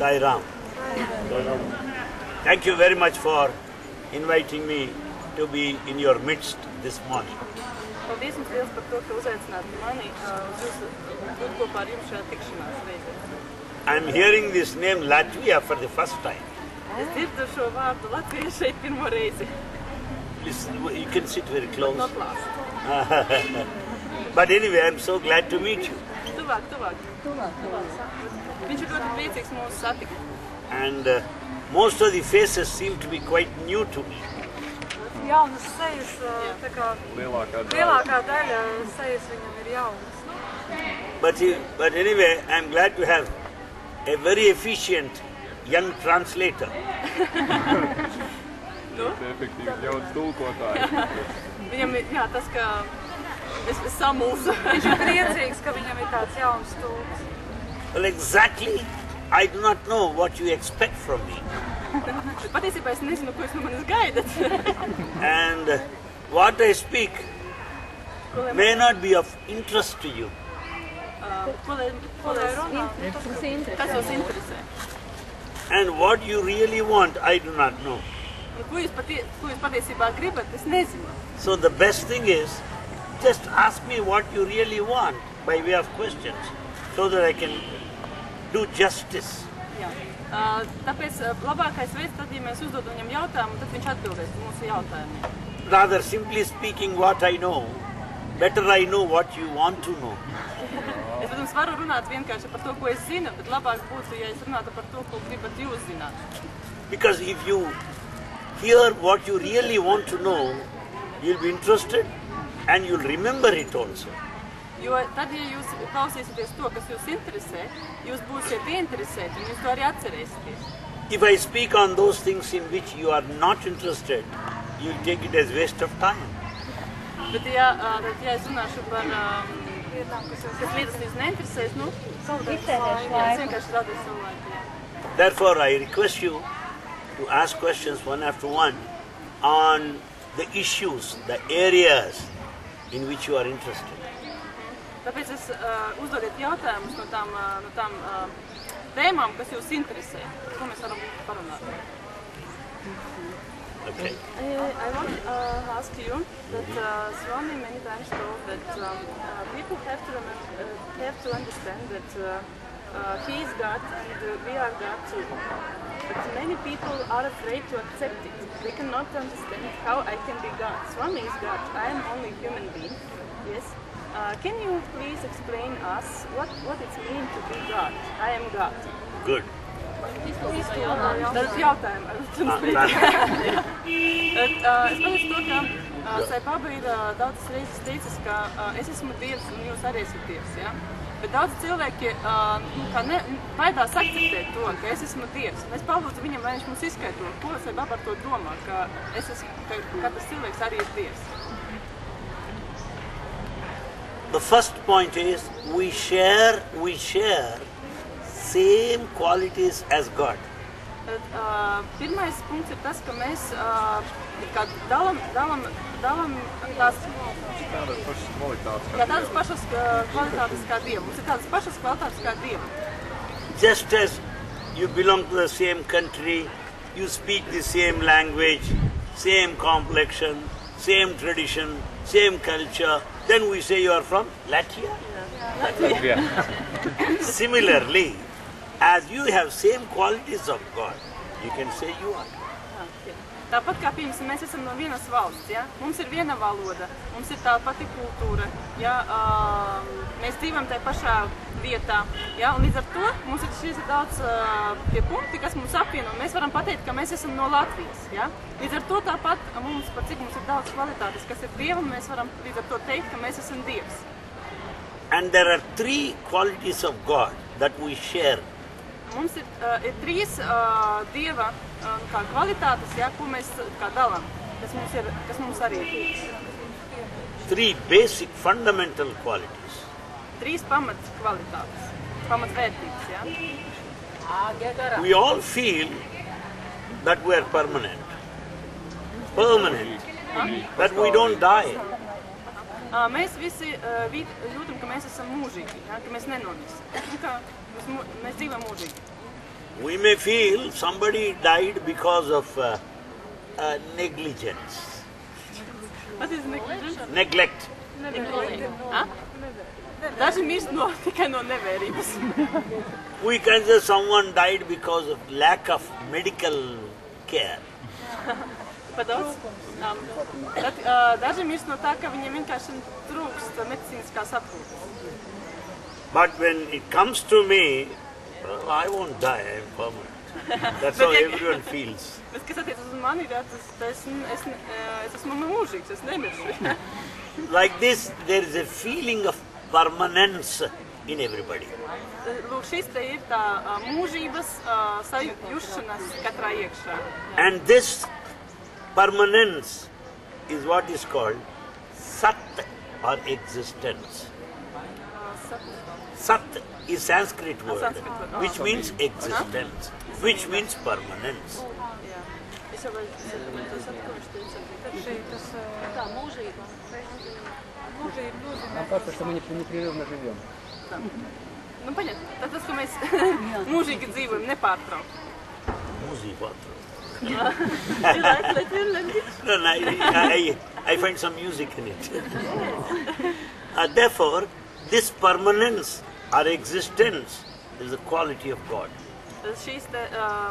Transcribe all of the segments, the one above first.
Sai Ram. Thank you very much for inviting me to be in your midst this morning. Paldies jums liels par to, ka uzaicināt mani uz jūsu būt kopā ar jums šajā tikšanās reizē. I am hearing this name Latvia for the first time. Es dzirdu šo vārdu Latvija šeit pirmo reizi. Listen, you can sit very close. Not last. But anyway, I am so glad to meet you. Tuvāk. Viņš ir ļoti priecīgs mūsu satikt. And most of the faces seem to be quite new to me. Jaunas sejas, tā kā lielākā daļa sejas viņam ir jaunas. But anyway, I am glad to have a very efficient young translator. Efektīvs jauns tulkotājs. Viņam ir, jā, tas, ka es samulsu. Viņš ir priecīgs, ka viņam ir tāds jauns tulks. Well, exactly. I do not know what you expect from me. Patiesībā es nezinu, ko jūs no manis gaidat. And what I speak may not be of interest to you. Ko lai runā? Kas jūs interesē? And what you really want, I do not know. Ko jūs patiesībā gribat, es nezinu. So the best thing is, just ask me what you really want by way of questions, so that I can do justice. Jā. Tāpēc labākais veids, tad, ja mēs uzdodam viņam jautājumu, tad viņš atbildēs mūsu jautājumiem. Rather simply speaking what I know, better I know what you want to know. Es, protams, varu runāt vienkārši par to, ko es zinu, bet labāk būtu, ja es runātu par to, ko gribat jūs zināt. Because if you hear what you really want to know, you'll be interested and you'll remember it also. Jo tad, ja jūs klausīsieties to, kas jūs interesē, jūs būsiet ieinteresēti un jūs to arī atcerēsieties. If I speak on those things in which you are not interested, you'll take it as waste of time. Bet ja es runāšu par lietām, kas jūs neinteresēs, nu, es vienkārši zaudēšu savu laiku. Therefore, I request you to ask questions one after one on the issues, the areas in which you are interested. Tāpēc es uzdodiet jautājumus no tām tēmām, kas jūs interesē, ko mēs varam parunāt. Okay. I want to ask you that Swami many times told that people have to understand that he is God and we are God too. But many people are afraid to accept it. They cannot understand how I can be God. Swami is God. I am only a human being. Yes. Can you please explain us what it means to be God? I am God. Good. Tas jautājums. Es pateicu to, ka Sai Baba ir daudzas reizes teicis, ka es esmu Dievs un jūs arī esat Dievs. Ja? Bet daudz cilvēki baidās akceptēt to, ka es esmu Dievs. Es palūdzu viņam, lai viņš mums izskaidro, ko Sai Baba ar to domā, ka katrs cilvēks arī ir Dievs. The first point is we share same qualities as God. Pirmais punkts ir tas, ka mēs dalam tādas pašas kvalitātes kā Dievu. Mums ir tādas pašas kvalitātes kā Dievu. Just as you belong to the same country, you speak the same language, same complexion, same tradition, same culture, then we say you are from Latvia. Latvia. Similarly, as you have same qualities of God, you can say you are. Tāpat kā piemēram, mēs esam no vienas valsts, ja? Mums ir viena valoda, mums ir tā pati kultūra, ja? Mēs dzīvojam tajā pašā vietā, ja? Un līdz ar to mums ir šīs daudz tie punkti, kas mums apvieno. Mēs varam pateikt, ka mēs esam no Latvijas. Ja? Līdz ar to tāpat mums, par cik mums ir daudz kvalitātes, kas ir Dievam, mēs varam līdz ar to teikt, ka mēs esam Dievs. And there are three qualities of God that we share. Mums ir trīs Dieva kā kvalitātes, ja, ko mēs kā dalām, kas mums arī ir. Three basic fundamental qualities. Trīs pamats kvalitātes, pamatvērtības, ja. We all feel that we are permanent, that we don't die. Mēs visi jūtam, ka mēs esam mūžīgi, ja, ka mēs nenomirstam, ka mēs dzīvojam mūžīgi. We may feel somebody died because of negligence, What is negligence? neglect. Daži mirst tikai no nevērības. We can say someone died because of lack of medical care. Pa daudz. Daži mirst no tā, ka viņiem vienkārši trūkst medicīniskās aprūpes. But when it comes to me, well, I won't die, I am permanent. That's how everyone feels. Bet, kas attiec uz mani, es esmu mūžīgs, es nemiršu. Like this, there is a feeling of permanence in everybody. Lūk, šis te ir tā mūžības jušanas katrā iekšā. And this permanence is what is called Sat or existence. Sat is Sanskrit word, Sanskrit word. which means existence, which means permanence. Jā. Es jau to saku, viņš teica. Tā mūžība. Mūžība nozīmē. Нам кажется, что мы непрерывно живем. Nu, paņem, tad tas, ka mēs mūžīgi dzīvojam, nepārtraukt. No, I find some music in it. Therefore, this permanence or existence is the quality of God. Šīs te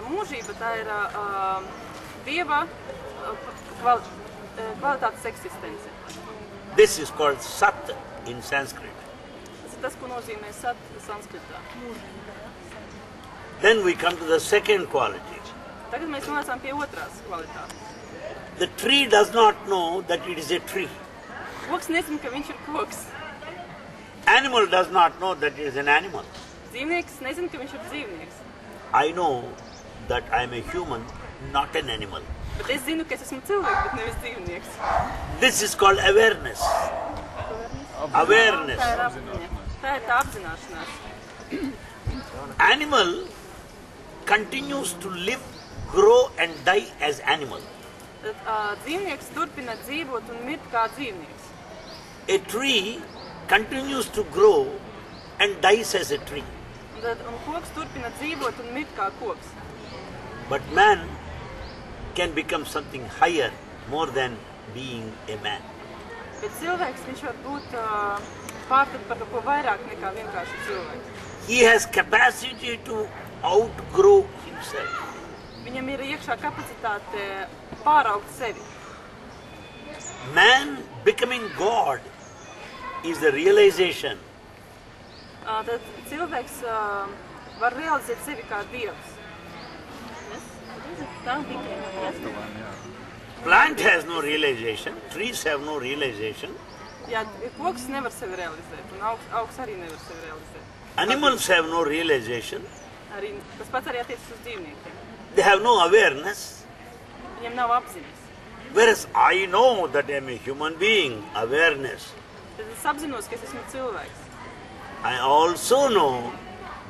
mūžība, tā ir Dieva kvalitātes eksistence. This is called Sat in Sanskrit. Tas ir tas, ko nozīmē sat sanskritā. Then we come to the second quality. Tagad mēs nonācām pie otrās kvalitātes. The tree does not know that it is a tree. Koks nezina, ka viņš ir koks. Animal does not know that it is an animal. Dzīvnieks nezina, ka viņš ir dzīvnieks. I know that I am a human, not an animal. Bet es zinu, ka es esmu cilvēks, bet nevis dzīvnieks. This is called awareness. Awareness. Tā ir apziņa. Tā ir tā apzināšanās. Animal continues to live, grow and die as animal. Tad dzīvnieks turpina dzīvot un mirt kā dzīvnieks. A tree continues to grow and dies as a tree. Un koks turpina dzīvot un mirt kā koks. But man can become something higher more than being a man. Bet cilvēks, viņš var būt pārtad par ko vairāk nekā vienkārši cilvēks. He has capacity to outgrow himself. Viņam ir iekšā kapacitāte pāraugt sevi. Man becoming God is the realization Tad cilvēks var realizēt sevi kā Dievs. Plant has no realization, trees have no realization, Jā, koks nevar sevi realizēt, un augs arī nevar sevi realizēt. animals have no realization, Arī, tas pats arī attiecas uz dzīvniekiem. they have no awareness, Viņiem nav apziņas. whereas I know that I am a human being, awareness. Tad es apzinos, ka es esmu cilvēks. I also know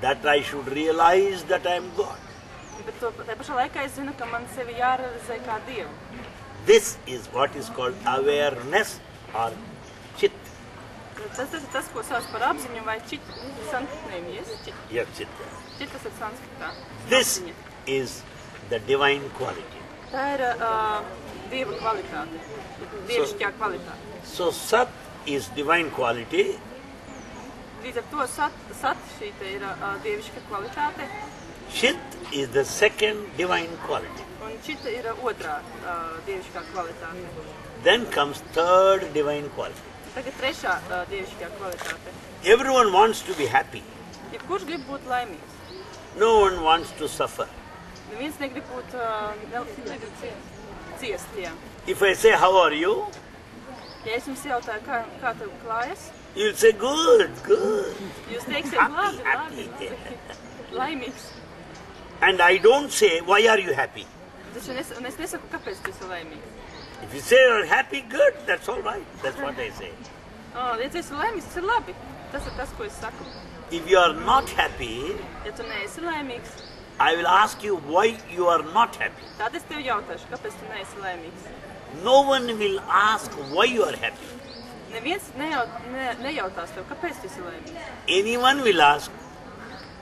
that I should realize that I am God. Bet tajā pašā laikā es zinu, ka man sevi jārealizē kā Dievu. This is what is called awareness or chit. Tas ir tas, ko sauc par apziņu vai čit. Yeah, chit. Čit tas ir sanskritā. This Apziņa. is the divine quality. Tā ir Dieva kvalitāte. Dievišķā kvalitāte. So Sat is divine quality. Līdz ar to sat šī te ir dievišķa kvalitāte, Chit is the second divine quality. un čita ir otrā dievišķā kvalitāte. Then comes third divine quality. Tagad trešā dievišķā kvalitāte. Everyone wants to be happy. Jebkurš grib būt laimīgs. No one wants to suffer. Neviens negrib būt ciest, jā. If I say, how are you? Ja es jums jautāju, kā tev klājas, You'll say, good, good. jūs teiksiet Happy, labi, happy. laimīgs. And I don't say, why are you happy? Taču es nesaku, kāpēc tu esi laimīgs. If you say you're happy, good, that's all right. That's what I say. Ja tu esi laimīgs, tas ir labi. Tas ir tas, ko es saku. If you are not happy, Ja tu neesi laimīgs, I will ask you why you are not happy. tad es tev jautāšu, kāpēc tu neesi laimīgs. No one will ask why you are happy. Neviens nejautās tev, kāpēc tu esi laimīgs. Anyone will ask,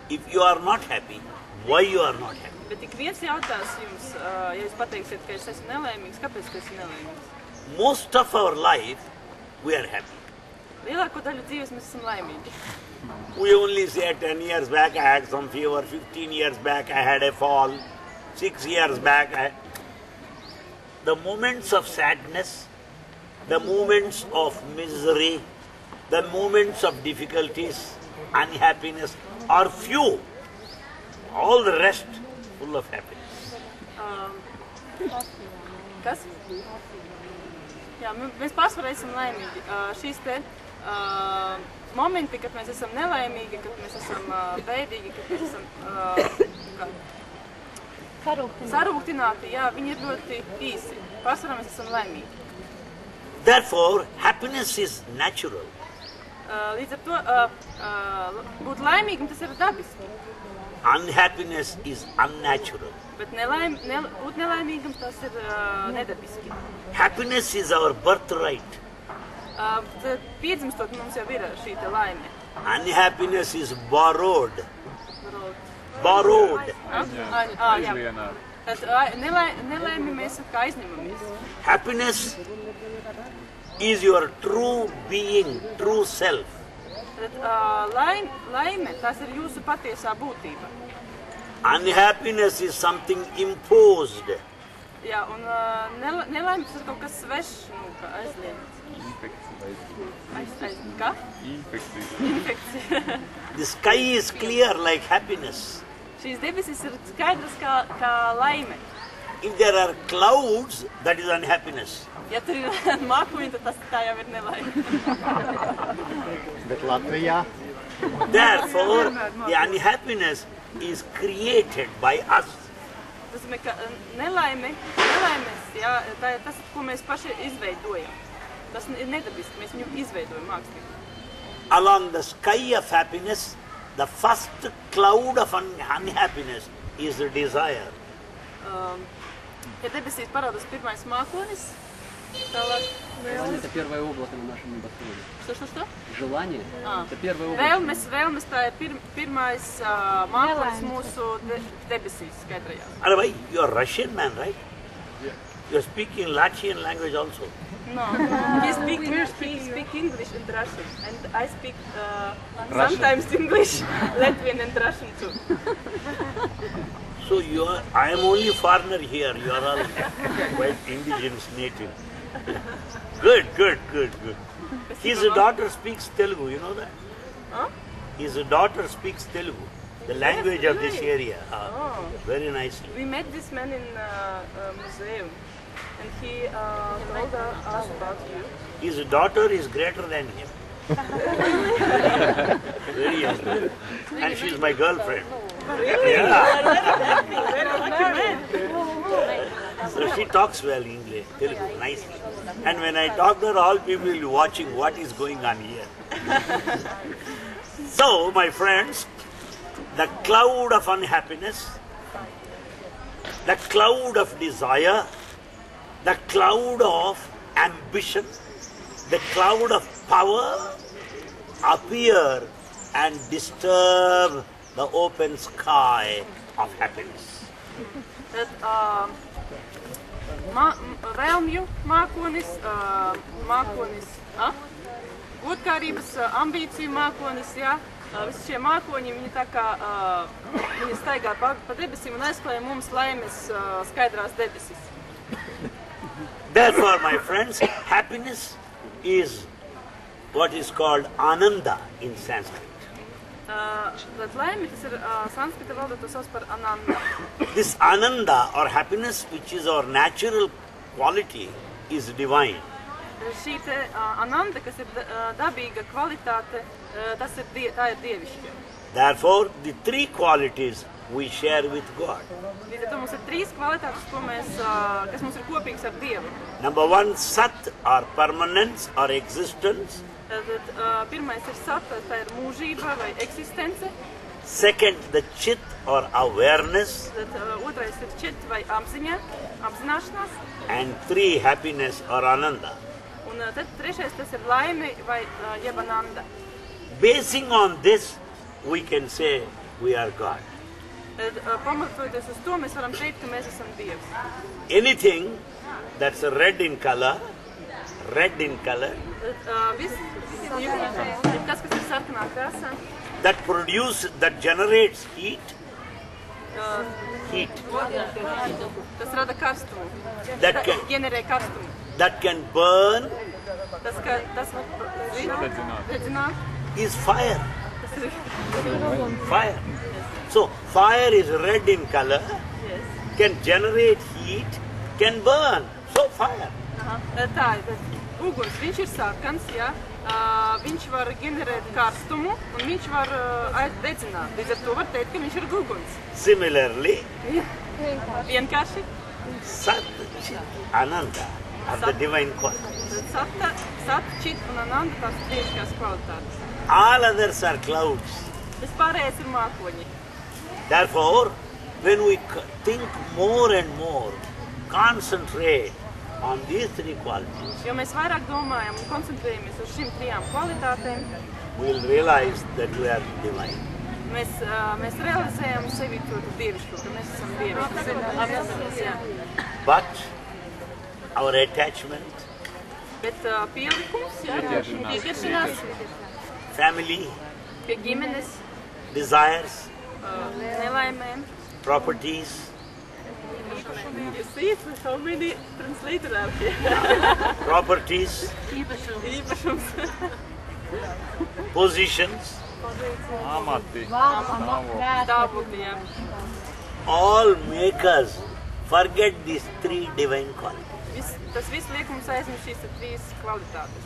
if you are not happy, why you are not happy. Bet ik viens jautās jums, ja jūs pateiksiet, ka es esmu nelaimīgs, kāpēc tu esi nelaimīgs? Most of our life, we are happy. Lielāko daļu dzīves mēs esam laimīgi. We only say 10 years back I had some fever, 15 years back I had a fall, 6 years back The moments of sadness, the moments of misery, the moments of difficulties, unhappiness are few. All the rest full of happiness. Kas? Jā, mēs pārsvarā esam laimīgi. Šīs te momenti, kad mēs esam nelaimīgi, kad mēs esam bēdīgi, kad mēs esam sarūktināti, jā, viņi ir ļoti īsi. Pārsvarā mēs esam laimīgi. Therefore, happiness is natural. Līdz ar to būt laimīgam tas ir dabiski. Unhappiness is unnatural. Bet būt nelaimīgam tas ir nedabiski. Happiness is our birthright. Piedzimstot mums jau ir šī te laime. Unhappiness is borrowed. Borrowed. Jā. Tad nelaimi mēs kā aizņemamies. Happiness is your true being, true self. Tad laime, tas ir jūsu patiesā būtība. Unhappiness is something imposed. Jā, un nelaime tas ir kaut kas svešs, aizliegts. Kā? Infekcija. The sky is clear like happiness. Šīs debesis ir skaidras kā laime. If there are clouds, that is unhappiness. Ja tur ir mākoņi, tad tā jau ir nelaime. Bet Latvijā? Therefore, the unhappiness is created by us. Tas nozīmē, ka nelaimes, jā, tas, ko mēs paši izveidojam. Tas ir nedabiski, mēs viņu izveidojam mākslīgi. Along the sky of happiness, the first cloud of unhappiness is the desire. Ja debesīs parādās pirmais mākonis, tālāk... Это первое облако на нашем небосводе. Что? Желание – это первое облако. Vēlmes tā ir pirmais mākonis mūsu debesīs skaidrajā. Otherwise, you are Russian man, right? Yeah. You are speaking Latvian language also. No, he speak English and Russian, and I speak sometimes English, Latvian and Russian too. So I am only foreigner here, you are all quite indigenous native. Good. His daughter speaks Telugu, you know that? Huh? His daughter speaks Telugu, the language of this area. Very nicely. We met this man in museum, and he told us about you. His daughter is greater than him. Very young. And she is my girlfriend. Really? Yeah. Very lucky man. So she talks well English, Telugu, nicely. And when I talk to her, all people will be watching what is going on here. So, my friends, the cloud of unhappiness, the cloud of desire, the cloud of ambition, the cloud of power appear and disturb the open sky of happiness. Vēlmju mākonis, godkārības ambīciju mākonis, jā. Visi šie mākoņi, viņi tā kā, viņi staigā pa debesīm un aizklāja mums laimes skaidrās debesis. Therefore, my friends, happiness is what is called ananda in Sanskrit. Tad laime, tas ir sanskrita valodā, to sauc par ananda. This ananda or happiness, which is our natural quality, is divine. Šī te ananda, kas ir dabīga kvalitāte, tā ir dievišķa. Therefore, the three qualities we share with God. Līdz ar to mums ir trīs kvalitātes, kas mums ir kopīgs ar Dievu. Number one, sat or permanence or existence. Tad pirmais ir sata, tā ir mūžība vai eksistence. Second, the chit or awareness. Tad otrais ir čit vai apziņa, apzināšanās. And three, happiness or ananda. Un tad trešais tas ir laime vai jeb ananda. Basing on this, we can say we are God. Pamatojoties uz to, mēs varam teikt, ka mēs esam Dievs. Anything that's red in color, Kas ir sarkanā krāsā, that generates heat, tas rada karstumu, ģenerē karstumu. that can burn, Tas var dedzināt. is fire. Fire. So, fire is red in color, can generate heat, can burn. So, fire. Tā ir uguns, viņš ir sarkans, jā. Viņš var ģenerēt karstumu un viņš var dedzināt. Līdz ar to var teikt, ka viņš ir uguns. Similarly, Vienkārši. Sat, Chit, Ananda are the divine qualities. Sat, Chit un Ananda tās dievišķās kvalitātes. All others are clouds. Vispārējais ir mākoņi. Therefore, when we think more and more, concentrate on these three qualities, Jo mēs vairāk domājam un koncentrējamies uz šīm trijām kvalitātēm, we will realize that we are divine. mēs realizējam sevi to dievišķo, ka mēs esam dievišķi. But our attachment, Bet pielikums, piekiršanās family, pie ģimenes, desires, nelaimēm. properties, You see how many translators are here? properties, Īpašums. positions, Amati. Stāvokļi, jā. all make us forget these three divine qualities. Tas viss liek mums aizmirst šīs trīs kvalitātes.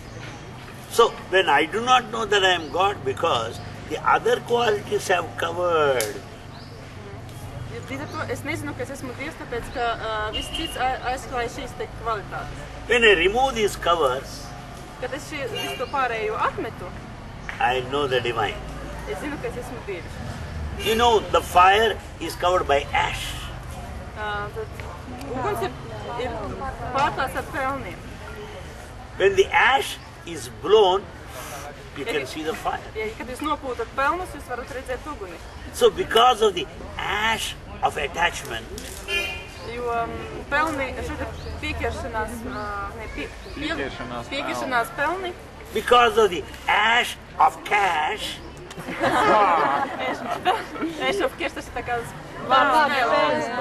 So, when I do not know that I am God because the other qualities have covered, Līdz ar to es nezinu, ka es esmu Dievs, tāpēc, ka viss cits aizklāja šīs te kvalitātes. when I remove these covers, Kad es visu to pārējo atmetu, I know the divine. es zinu, ka es esmu Dievs. You know, the fire is covered by ash. Tad uguns ir pārklāts ar pelniem. When the ash is blown, you can see the fire. Ja, kad jūs nopūtat pelnus, jūs varat redzēt uguni. So, because of the ash of attachment, Jo pelni, šeit ir piekiršanās pelni, because of the ash of cash, tas ir tā kā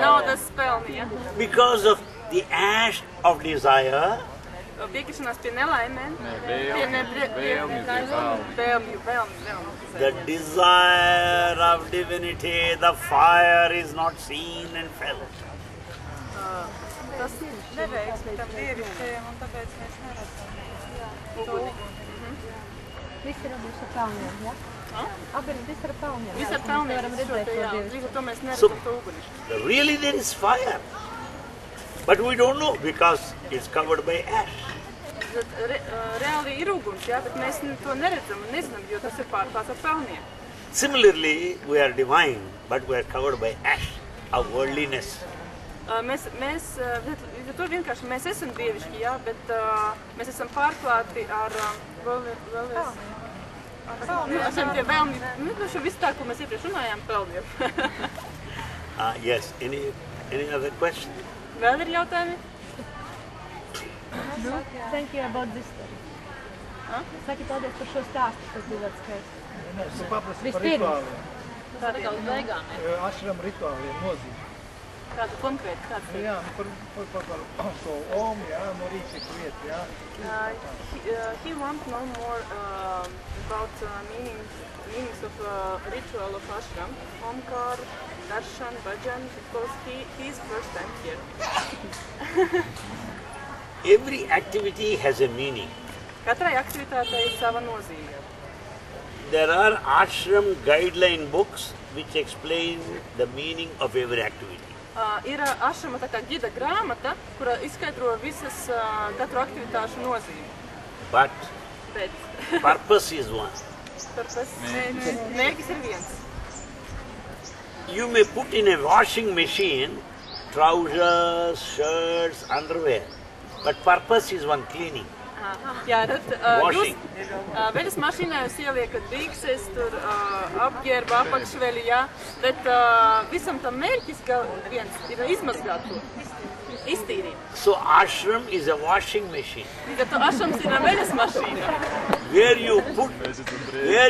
naudas pelni, ja? because of the ash of desire, Piekiršanās pie nelaimēm, the desire of divinity, the fire is not seen and felt. Tas neveiksmi tam dievišķajam, un tāpēc mēs neredzam. Viss ir abas ar pelniem, ja? Viss ar pelniem. Viss ar pelniem, Varam redzēt to jā. dievišķo. Līdz ar to mēs neredzam to uguni. Really there is fire, but we don't know because it's covered by ash. Reāli ir uguns, jā, bet mēs to neredzam un nezinām, jo tas ir pārklāts ar pelniem. Similarly, we are divine, but we are covered by ash of worldliness. Līdz ar to vienkārši mēs esam dievišķi, jā, bet mēs esam pārklāti ar šiem tie vēlmi, šo visu tā, ko mēs iepriekš runājām, pelniem. Yes, any other question? Vēl ir jautājumi? Thank you about this story. Saki paldies par šo stāstu, tas bija ļoti skaisti. Es paprasu par Vispirms. rituāliem. Tā ir kaut beigām. Ašram rituāliem nozīme. Kādu konkrēti, kāds ir? Jā, par to om, jā, no rīta kviet, jā. He wants to know more about meanings of ritual of ashram, Omkar, Darshan, Bhajan, because he is first time here. Every activity has a meaning. Katrai aktivitātei ir sava nozīme. There are ashram guideline books which explain the meaning of every activity. Ir ašrama tā kā ģida grāmata, kura izskaidro visas katru aktivitāšu nozīmi. But Bet purpose is one. mērķis ir viens. You may put in a washing machine trousers, shirts, underwear, but purpose is one, cleaning. Jā, tad Washing. jūs veļas mašīnā jūs ieliekat bikses, tur apģērba, apakšveļu, jā, bet visam tam mērķis, ka viens ir izmazgāt to, iztīrīt. So ashram is a washing machine. Līdz ar to ašrams ir veļas mašīna, Where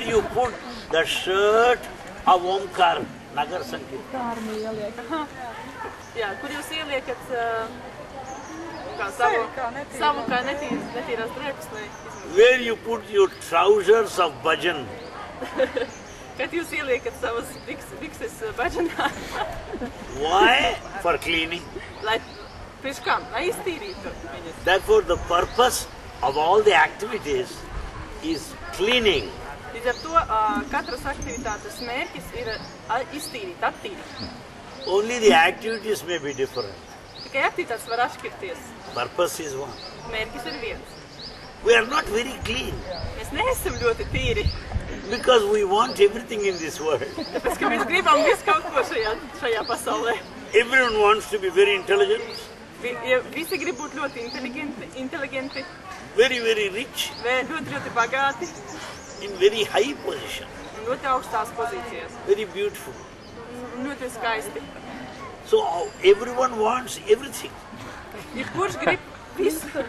you put the shirt of Omkar Nagar Sankirtan. jā, kur jūs ieliekat savu kā netīrās drēbes, lai izmazgāt. Where you put your trousers of bhajan. Kad jūs ieliekat savas bikses baģanā, Why? For cleaning. lai priekš kam, lai iztīrītu viņas. Therefore the purpose of all the activities is cleaning. Līdz ar to katras aktivitātes mērķis ir iztīrīt, attīrīt. Only the activities may be different. Tikai aktivitātes var atšķirties. Purpose is one. Mērķis ir viens. We are not very clean Mēs neesam ļoti tīri, because we want everything in this world. tāpēc, ka mēs gribam visu kaut ko šajā pasaulē. Everyone wants to be very intelligent, Visi grib būt ļoti inteliģenti, very, very rich, ļoti bagāti in very high position, un ļoti augstās pozīcijās. very beautiful. Ļoti skaisti. So everyone wants everything. Kurš grib visu?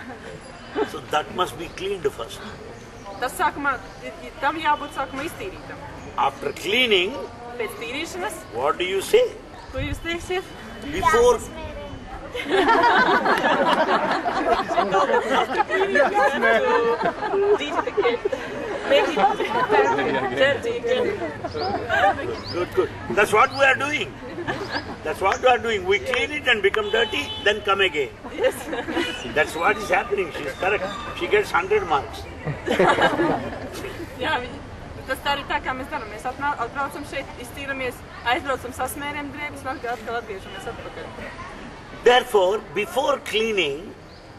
So that must be cleaned first. Tas sākumā, tam jābūt sākumā iztīrītam. After cleaning, Pēc tīrīšanas, what do you say? ko jūs teiksiet? Before Good. That's what we are doing. We clean it and become dirty, then come again. Yes. That's what is happening. She's correct. She gets 100 marks. Jā, tas tā arī tā, kā mēs darām. Mēs atbraucam šeit, iztīramies, aizbraucam, sasmēriem drēbes un atkal atgriežamies atpakaļ. Therefore, before cleaning,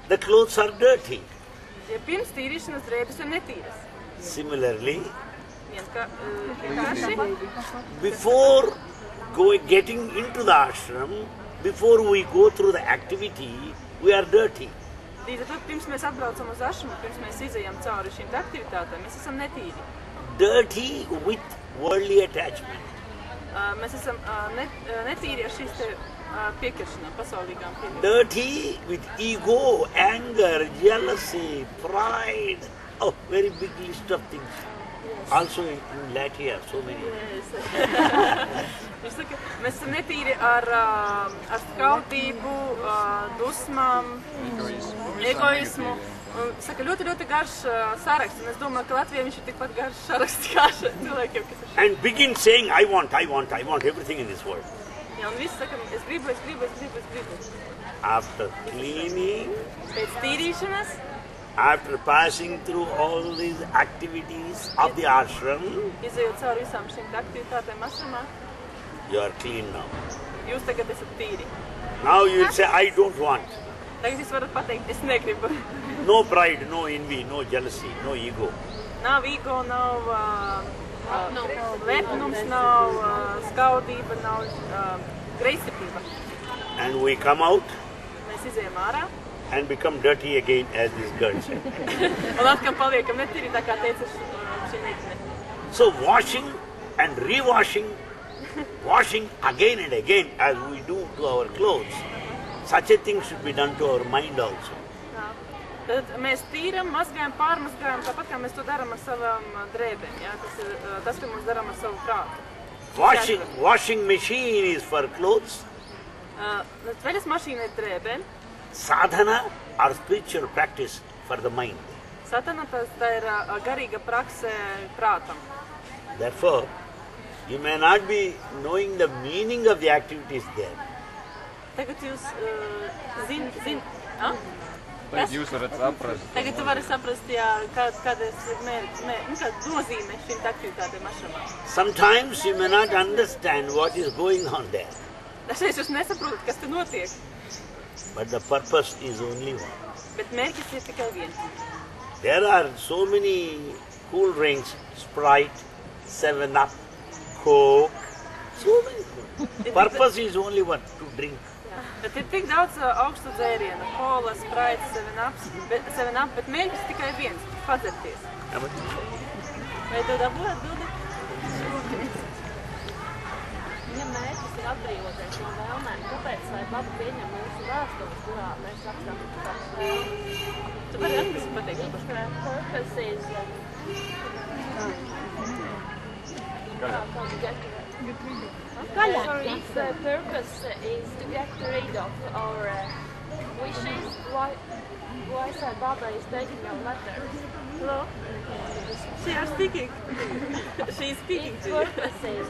the clothes are dirty. Ja pirms tīrīšanas drēbes ir netīras. Similarly, Vienkārši, before getting into the ashram, before we go through the activity, we are dirty. līdz ar to, pirms mēs atbraucam uz ašrumu, pirms mēs izejam cauri šīm aktivitātēm, mēs esam netīri. Dirty with worldly attachment. Mēs esam netīri ar šīs te piekrišanām, pasaulīgām piekrišanām. Dirty with ego, anger, jealousy, pride. Oh, very big list of things. Also in Latvia, so many. Viņš saka, mēs esam netīri ar skautību, dusmām, egoismu. Un, saka, ļoti garš saraksts. Un es domāju, ka Latvijā viņš ir tikpat garš saraksts kā cilvēkiem, kas ir šeit. And begin saying, I want everything in this world. Jā, un viss saka, es gribu. After cleaning, Pēc tīrīšanas, after passing through all these activities of the ashram, izejot cauri visām šīm aktivitātēm ašramā, you are clean now. jūs tagad esat tīri. Now you will say, I don't want. Tagad jūs varat pateikt, es negribu. No pride, no envy, no jealousy, no ego. Nav ego, nav lepnums, nav skaudība, nav greizsirdība. And we come out Mēs izejam ārā and become dirty again, as this girl said. un atkal paliekam netīri, tā kā teica šī meitene. So washing and rewashing, washing again and again as we do to our clothes, such a thing should be done to our mind also. Tad mēs tīram, mazgājam, pārmazgājam, tāpat kā mēs to darām ar savām drēbēm. Jā? Tas ir tas, ko mēs darām ar savu prātu. Washing machine is for clothes. Veļas mašīna ir drēbēm. Sadhana or spiritual practice for the mind. Satana tā ir garīga prakse prātam. Therefore, you may not be knowing the meaning of the activities there. Tagad jūs Tagad jūs varat saprast. Tagad tu vari saprast, jā, kāda ir nozīme šīm aktivitātēm ašramā. Sometimes you may not understand what is going on there, Dažreiz jūs nesaprotat, kas te notiek, but the purpose is only one. bet mērķis ir tikai viens. There are so many cool drinks, Sprite, 7-Up, Coke, so many. Purpose is only one, to drink. Jā, Bet ir tik daudz augstu dzērienu, kola, spraits, 7up, bet mērķis tikai viens – padzerties. Vai tu dabū atbildi? Viņa mērķis ir atbrīvoties no vēlmēm. Kāpēc vai baba pieņem mūsu vēstules, kurā mēs rakstām tādas vēlmes? Tu vari atpisi pateikt. Purpose is if the purpose is to get rid of our wishes, why Sai Baba is taking our letters? Hello? She is speaking. She is speaking to you. If purpose is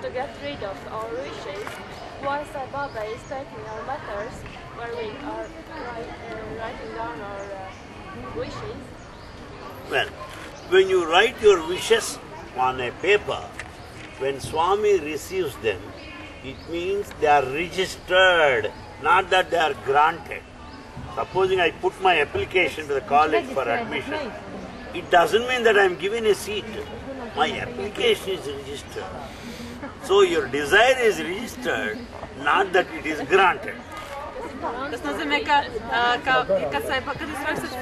to get rid of our wishes, why Sai Baba is taking our letters where we are writing down our wishes? Well, when you write your wishes on a paper, when Swami receives them, it means they are registered, not that they are granted. Supposing I put my application to the college for admission, it doesn't mean that I am given a seat. My application is registered. So your desire is registered, not that it is granted. Tas nozīmē, kad jūs rakstat,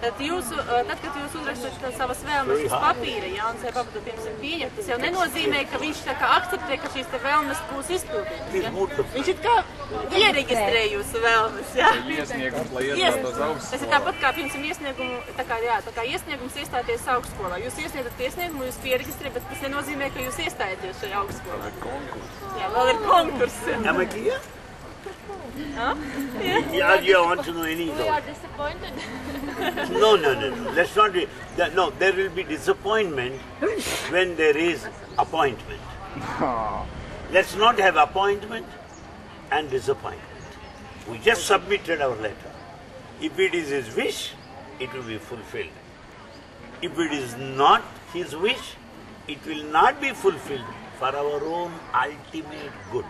tad, kad jūs uzrakstat savas vēlmes uz papīra, ja, un Sai Baba to pieņem, tas jau nenozīmē, ka viņš tā kā akceptē, ka šīs te vēlmes būs izpildītas. Ja? Viņš ir kā iereģistrē jūsu vēlmes. Ja? Tas ir tāpat kā pirms iesniegumu, tā kā iesniegums iestāties augstskolā. Jūs iesniedzat iesniegumu, jūs pieregistrē, bet tas nenozīmē, ka jūs iestājaties šajā augstskolā. Jā, vēl ir konkurss. Am I clear? Huh? Yeah, you want to know any We are disappointed. No. Let's not be. No, there will be disappointment when there is appointment. Let's not have appointment and disappointment. We just submitted our letter. If it is his wish, it will be fulfilled. If it is not his wish, it will not be fulfilled for our own ultimate good.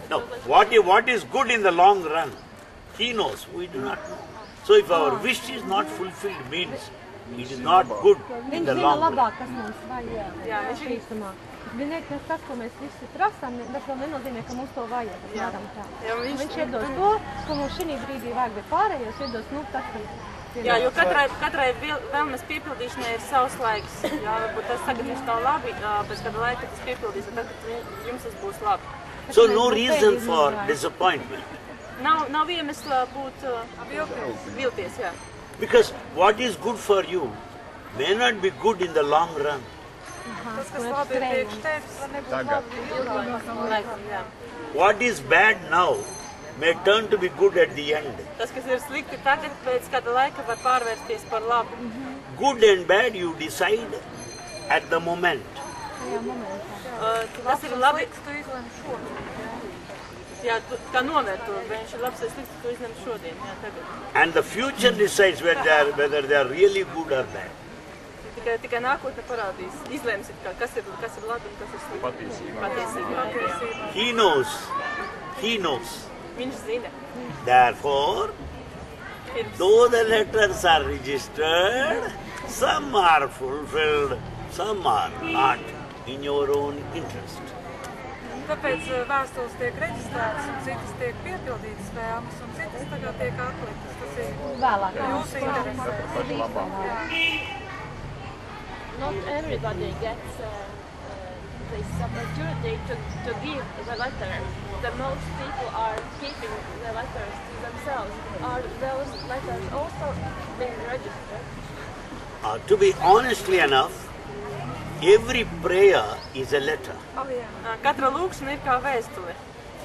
Now, what is good in the long run? He knows, we do not know. So if our wish is not fulfilled, means it is not good in the long run. Kas mums vajag šīstumā. Vienīgi tas, ko mēs visi prasām, tas vēl nenozīmē, ka mums to vajag. Viņš iedos to, ko mums šī brīdī vajag, bet pārējos iedos, tas, Jā, jo katrai vēlmes piepildīšanai ir savs laiks. Jā, varbūt tas tagad jums nav labi, pēc kāda laika tas piepildīs, un tad jums tas būs labi. So no reason for disappointment. Nav iemesla būt vilties, jā. Because what is good for you may not be good in the long run. Tas, kas labi ir priekš tevis, var nebūt labi ilgāk. What is bad now may turn to be good at the end. Tas, kas ir slikti tagad, pēc kāda laika var pārvērsties par labu. Good and bad you decide at the moment. Tas ir labi. Tu izlemi šodien. Jā, kā novērt to, vai viņš ir labs vai slikts, tu izlemi šodien, jā, tagad. And the future decides whether they are really good or bad. Tikai nākotne parādīs, izlēmsit, kas ir labi un kas ir slikti. Patiesībā. He knows. Viņš zina. Therefore, though the letters are registered, some are fulfilled, some are not in your own interest. Tāpēc vēstules tiek reģistrētas un citas tiek piepildītas vēlmes un citas tagad tiek atliktas. Tas ir jūsu interesi. Not everybody gets this opportunity to give the letter. The most people are keeping the letters to themselves. Are those letters also being registered? To be honestly enough, every prayer is a letter. Katra lūkšana ir kā vēstule.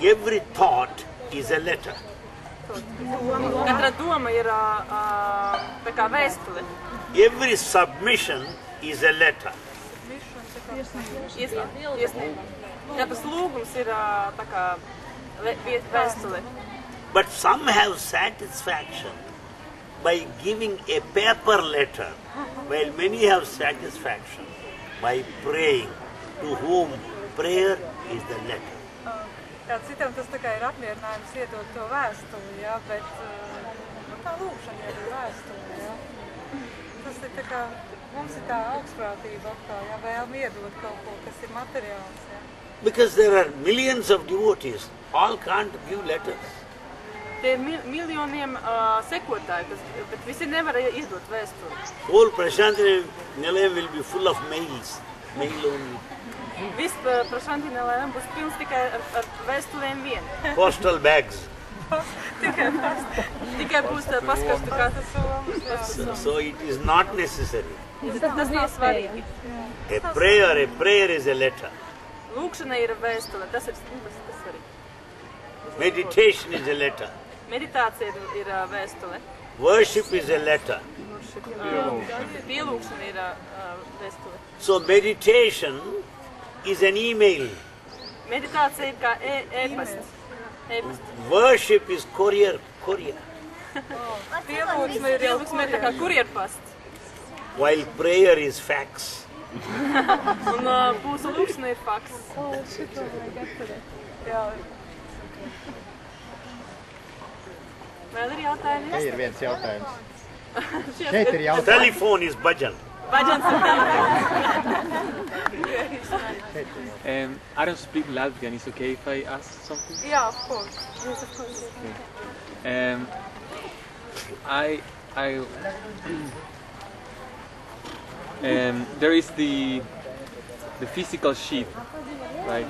Every thought is a letter. Katra doma ir tā kā vēstule. Every submission is a letter. Jā, tas lūgums ir tā kā vēstule. But some have satisfaction by giving a paper letter, while many have satisfaction by praying, to whom prayer is the letter. Jā, citam tas tā kā ir apmierinājums iedot to vēstuli, jā, bet tā lūkšana ir vēstuli, jā. Tas ir tā kā, mums ir tā augstprātība atkal, jā, vēlme iedot kaut ko, kas ir materiāls, jā. Because there are millions of devotees, all can't give letters. Tie ir miljoniem sekotāji, bet visi nevar iedot vēstuli. Whole Prashanti Nilayam will be full of mails, mail only. Viss Prashanti Nilayam būs pilns tikai ar vēstulēm vien. Postal bags. Tikai būs paskastu kā. So it is not necessary. Tas nav svarīgi. A prayer is a letter. Lūkšana ir vēstule, tas ir svarīgi. Meditation is a letter. Meditācija ir vēstule. Worship is a letter. Pielūkšana ir vēstule. So meditation is an email. Meditācija ir kā e-pasts. Worship is courier. Pielūkšana ir tā kā kurjerpasts. While prayer is fax. Un mūsu lūkšana ir faks. Vēl ir jautājumi? Te ir viens jautājums. Šeit ir jautājums. Telephone is bhajan. Bhajans ir I don't speak Latvian. Is okay if I ask something? Yeah, of course. Yes, of course. There is the physical sheet, right?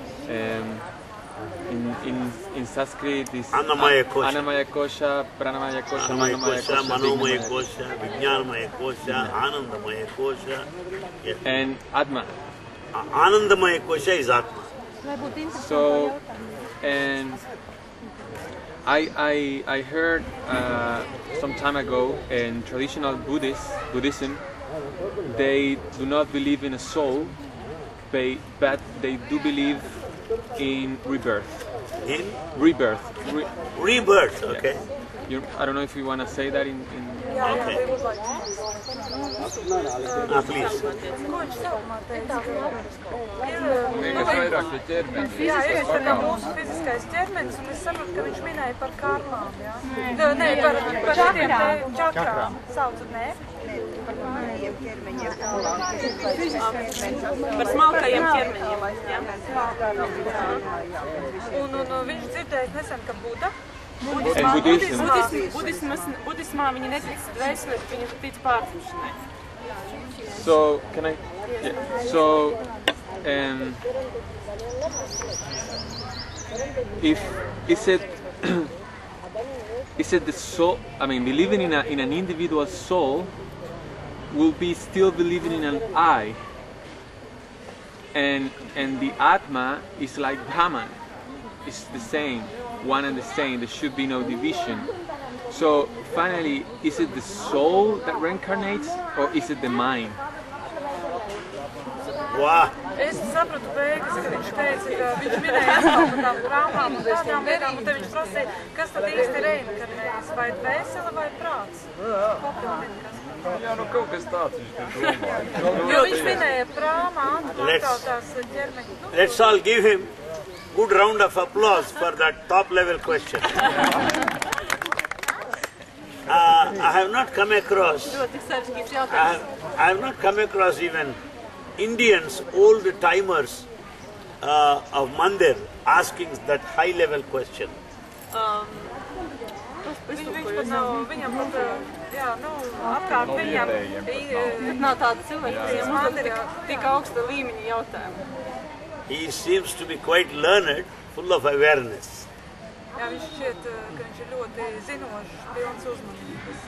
In Sanskrit is Annamaya kosha. Annamaya kosha, Pranamaya kosha, Manomaya kosha, Manomaya Vignamaya. kosha, Vijnanamaya kosha, Anandamaya kosha. Yes. And Atma. Anandamaya kosha is Atma. So, and I heard some time ago in traditional Buddhism, they do not believe in a soul, but they do believe in rebirth. In? Rebirth. Rebirth, okay. I don't know if you want to say that in Okay. Please. Kas vairāk pie ķermeņa? Jā, ir tā mūsu fiziskais ķermenis, un es saprotu, ka viņš minēja par karmām, jā? Nē, par šitiem čakrām. Saucu, nē? Par smalkajiem ķermeņiem. Un viņš dzirdēja nesen, ka Buda Budismā viņi netic dvēselē, bet viņi tic pārdzimšanai. So, can I? Yeah. So, if is it the soul? I mean, believing in an individual soul will be still believing in an I, and the Atma is like Brahman. It's the same, one and the same. There should be no division. So finally, is it the soul that reincarnates, or is it the mind? Wow. Es sapratu beigas, ka viņš teica, ka viņš minēja atkal par tām traumām un tādām lietām, un tad viņš prasīja, kas tad īsti reinkarnējas, vai dvēsele vai prāts? Jā, nu kaut kas tāds viņš domāja. Jo viņš minēja prāmām, atkautās ķermeņu. Let's all give him good round of applause for that top level question. I have not come across even Indians, old timers of Mandir asking that high level question. Viņam pat, jā, apkārt viņam Nav tāda cilvēka, kuriem uzdod tik augsta līmeņa jautājumu. He seems to be quite learned, full of awareness. Jā, viņš šķiet, ka viņš ir ļoti zinošs, pilns uzmanības.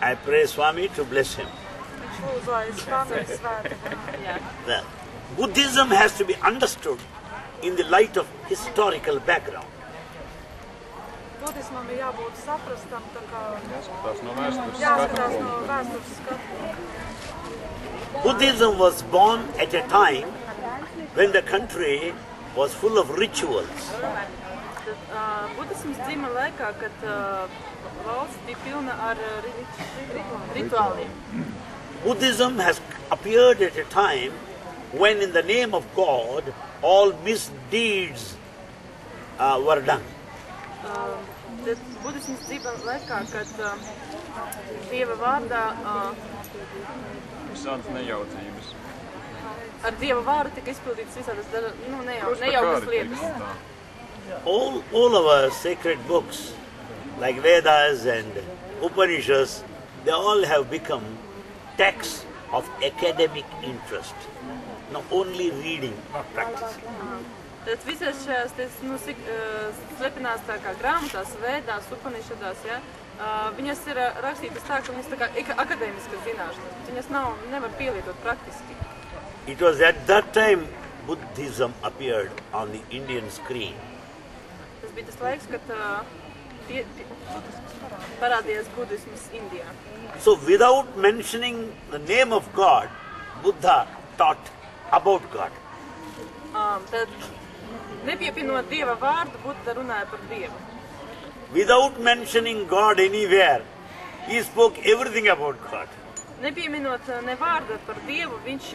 I pray Swami to bless him. Viņš lūdz, lai Swami svēta. Well, Buddhism has to be understood in the light of historical background. Budismam ir jābūt saprastam, tā kā Jāskatās no vēstures jāskatās no vēstures skatu. Buddhism was born at a time when the country was full of rituals. Budisms dzima laikā, kad valsts bija pilna ar rituāliem. Buddhism has appeared at a time when in the name of God all misdeeds were done. Budisms dzīvo laikā, kad Dieva vārdā Visādas nejaucības. ar Dieva vārdu tika izpildītas visādas nejaukas lietas. All our sacred books, like Vedas and Upanishads, they all have become texts of academic interest. Not only reading, not practicing. Tad visas šajās slepenās tā kā grāmatās, Vēdās, Upanishados, viņas ir rakstītas tā, ka viņas tā kā akadēmiskas zināšanas, bet viņas nevar pielietot praktiski. It was at that time Buddhism appeared on the Indian screen. Tas bija tas laiks, kad parādījās budisms Indijā. So without mentioning the name of God, Buddha taught about God. Tad nepiepinot Dieva vārdu, Buddha runāja par Dievu. Without mentioning God anywhere, he spoke everything about God. Nepieminot ne vārdu par Dievu, viņš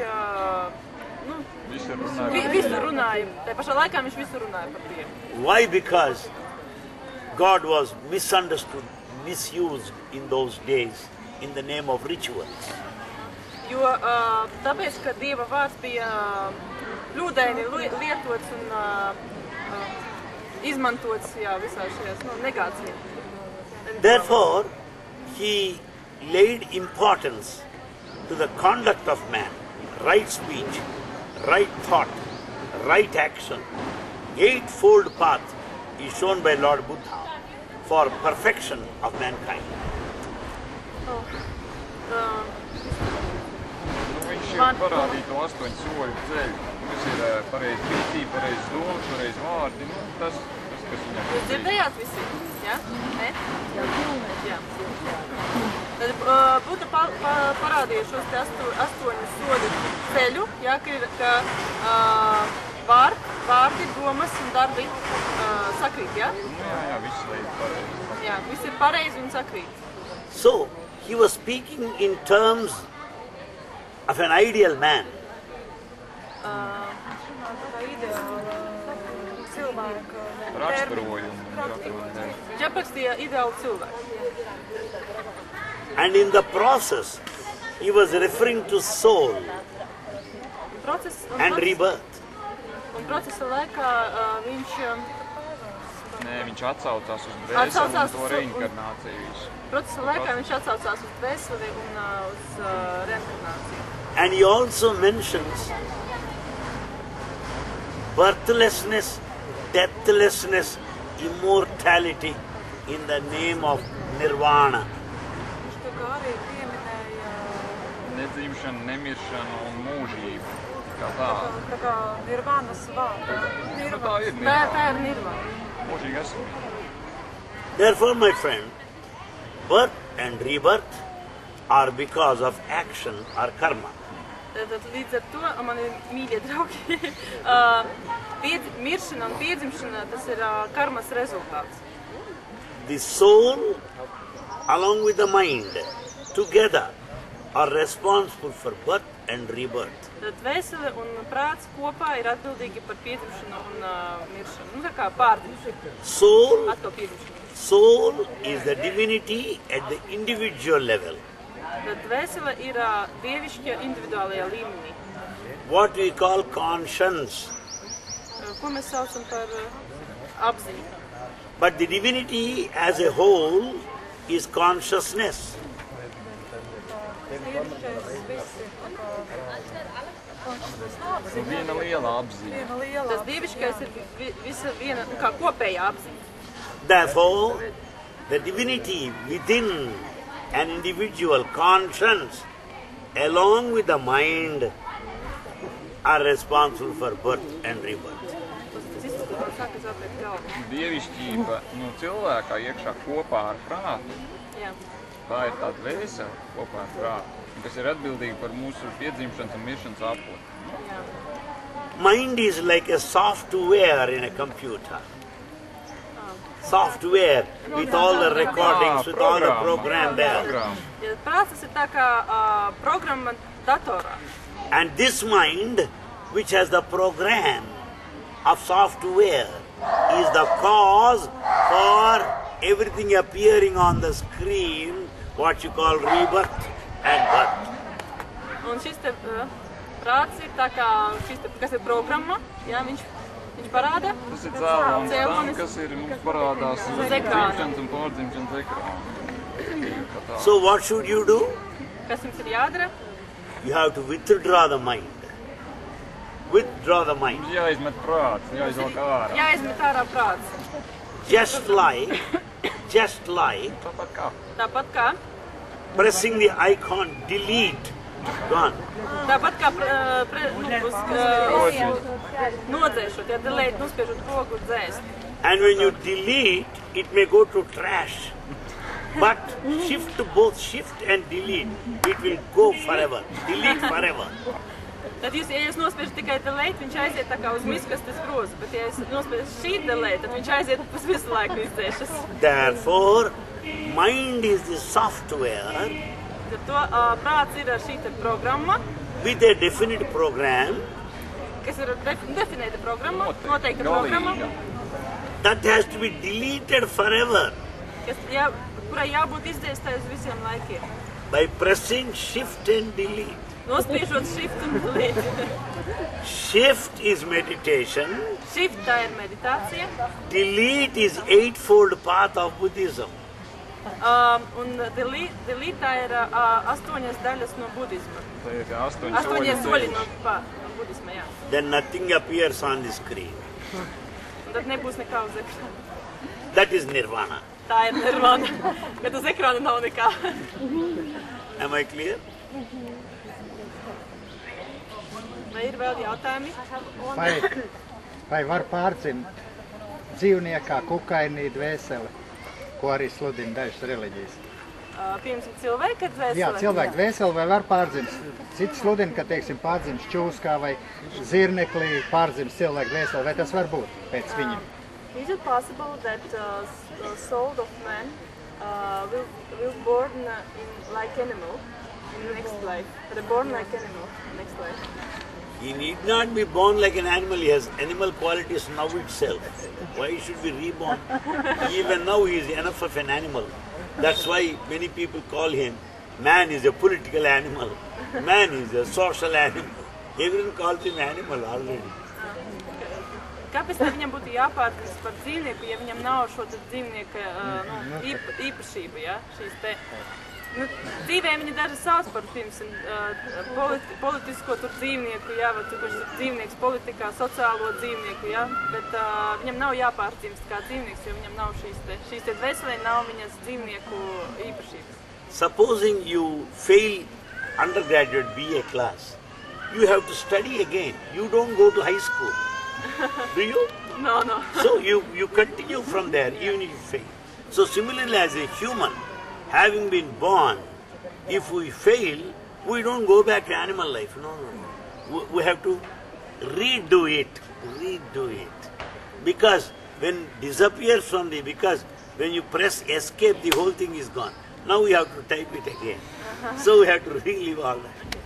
visu runāja. Tā pašā laikā viņš visu runāja par Dievu. Why? Because God was misunderstood, misused in those days in the name of rituals. Jo tāpēc, ka Dieva vārds bija ļūdaini lietots un izmantots visās šajās negācijās. Therefore, he laid importance to the conduct of man, right speech, right thought, right action. Eightfold path is shown by Lord Buddha for perfection of mankind. Viņš jau parādīja to 8 soļu ceļu, kas ir pareizi krītība, pareizi domas, pareizi vārdi. Tas, kas viņam... Jūs dzirdējāt visi? Jā? Nē? Jā. Tad Buddha parādīja šos te 8 soļu ceļu, ka vārdi, domas un darbi sakrīt, jā? Jā, viss ir pareizi. Jā, viss ir pareizi un sakrīt. So, he was speaking in terms of an ideal man. Viņš aprakstīja ideālu cilvēku. And in the process, he was referring to soul and rebirth. Un procesa laikā viņš... viņš atsaucās uz dvēseli un to reinkarnāciju. Procesa laikā viņš atsaucās uz dvēseli un uz reinkarnāciju. And he also mentions birthlessness, deathlessness, immortality in the name of nirvana. Viņš tā kā arī pieminēja Nedzimšanu, nemiršanu un mūžību. Kā tā. Tā kā nirvanas vārda. Tā ir nirvana. Tā ir nirvana. Mūžīgi esmu. Therefore, my friend, birth and rebirth are because of action or karma. Tad līdz ar to, mani mīļie draugi, miršana un piedzimšana, tas ir karmas rezultāts. The soul, along with the mind, together are responsible for birth and rebirth. Tad dvēsele un prāts kopā ir atbildīgi par piedzimšanu un miršanu. Tā kā pārdzimšanu. Soul is the divinity at the individual level. Tad dvēsele ir dievišķa individuālajā līmenī. What we call conscience. Ko mēs saucam par apziņu. But the divinity as a whole is consciousness. Viena liela apziņa. Tas dievišķais ir visa viena kā kopējā apziņa. Therefore, the divinity within an individual conscience, along with the mind, are responsible for birth and rebirth. Dievišķība cilvēkā iekšā kopā ar prātu. Tā ir tāda dvēsele kopā ar prātu, kas ir atbildīga par mūsu piedzimšanas un miršanas apli. Mind is like a software in a computer. Software with all the recordings, with all the program there. Prāts ir tā kā programma datorā. And this mind, which has the program of software, is the cause for everything appearing on the screen, what you call rebirth and birth. Un šis te Prāts ir tā kā šis, kas ir programma, jā, viņš parāda. Tas ir cēlonis tam, kas ir mums parādās uz dzimšanas un pārdzimšanas ekrāna. So what should you do? Kas jums ir jādara? You have to withdraw the mind. Withdraw the mind. Mums jāizmet prāts, jāizvelk ārā. Jāizmet ārā prāts. Just like Tāpat kā pressing the icon delete, gone. Tāpat kā nodzēšot, ja delete, nospiežot pogu dzēst. And when you delete, it may go to trash. But shift and delete, it will go forever. Delete forever. Tad ja jūs nospiežat tikai delete, viņš aiziet tā kā uz miskastes grozu, bet ja jūs nospiežat šī delete, tad viņš aiziet uz visu laiku izdzēšas. Therefore, mind is the software Tad to prāts ir šī te programma, with a definite program kas ir definēta programma, noteikta programma, that has to be deleted forever kurai jābūt izdzēstai uz visiem laikiem. by pressing shift and delete. Nospiežot shift un delete. Shift is meditation. Shift tā ir meditācija. Delete is eightfold path of Buddhism. Un delete tā ir 8 daļas no budisma. tā ir 8 soļi no budisma, jā. Then nothing appears on the screen. Un tad nebūs nekā uz ekrāna. That is nirvana. Tā ir nirvana, bet uz ekrāna nav nekā. Am I clear? Vai ir vēl jautājumi? Vai var pārdzimt dzīvniekā kukainī dvēseli, ko arī sludina dažas reliģijas? Piemēram, cilvēka dvēseli? Jā, cilvēka dvēseli vai var pārdzimt? Citi sludina, ka, teiksim, pārdzims čūskā vai zirneklī pārdzims cilvēka dvēseli. Vai tas var būt pēc viņiem? Is it possible that the soul of man will born like animal in the next life? Reborn like animal in the next life? He need not be born like an animal. He has animal qualities now itself. Why should be reborn? Even now he is enough of an animal. That's why many people call him, man is a political animal. Man is a social animal. Everyone calls him animal already. Kāpēc viņam būtu jāpārkļūst par dzīvnieku, ja viņam nav šo dzīvnieka īpašību, ja? Šīs te... Dzīvē viņi daži sauc par politisko tur dzīvnieku, ja? Vai tur dzīvnieks politikā, sociālo dzīvnieku, ja? Bet viņam nav jāpārdzimst kā dzīvnieks, jo viņam nav šīs te dvēselē nav viņas dzīvnieku īpašības. Supposing you fail undergraduate BA class, you have to study again. You don't go to high school. Do you? No. So you continue from there even if you fail. So similarly as a human, having been born, if we fail, we don't go back to animal life. No. We have to redo it. Because when disappears from because when you press escape, the whole thing is gone. Now we have to type it again. So we have to relive all that.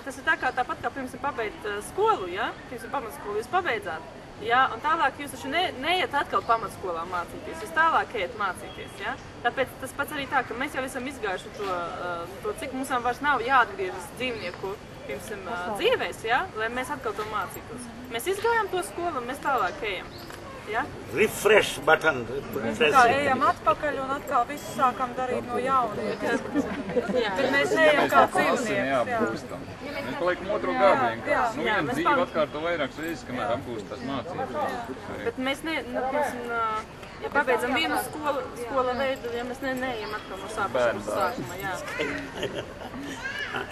Tas ir tāpat kā pirms pabeigt skolu, ja? Pirms pamatskolu jūs pabeidzāt, ja? Un tālāk jūs taču neiet atkal pamatskolā mācīties, jūs tālāk ejat mācīties, ja? Tāpēc tas pats arī tā, ka mēs jau esam izgājuši to cik mums vairs nav jāatgriežas dzīvnieku pirms dzīvēs, ja? Lai mēs atkal to mācītos. Mēs izgājām to skolu un mēs tālāk ejam. Ja? Refresh button. Mēs kā ejam atpakaļ un atkal visu sākam darīt no jauna. Tad mēs ejam kā dzīvnieks. Mēs paliekam otro gadu vienkārši. Viena dzīve atkārto vairākas reizes, kamēr apgūst tas mācības. Bet mēs ja pabeidzam vienu skola veidu, ja mēs neejam atkal no sākuma. Jā.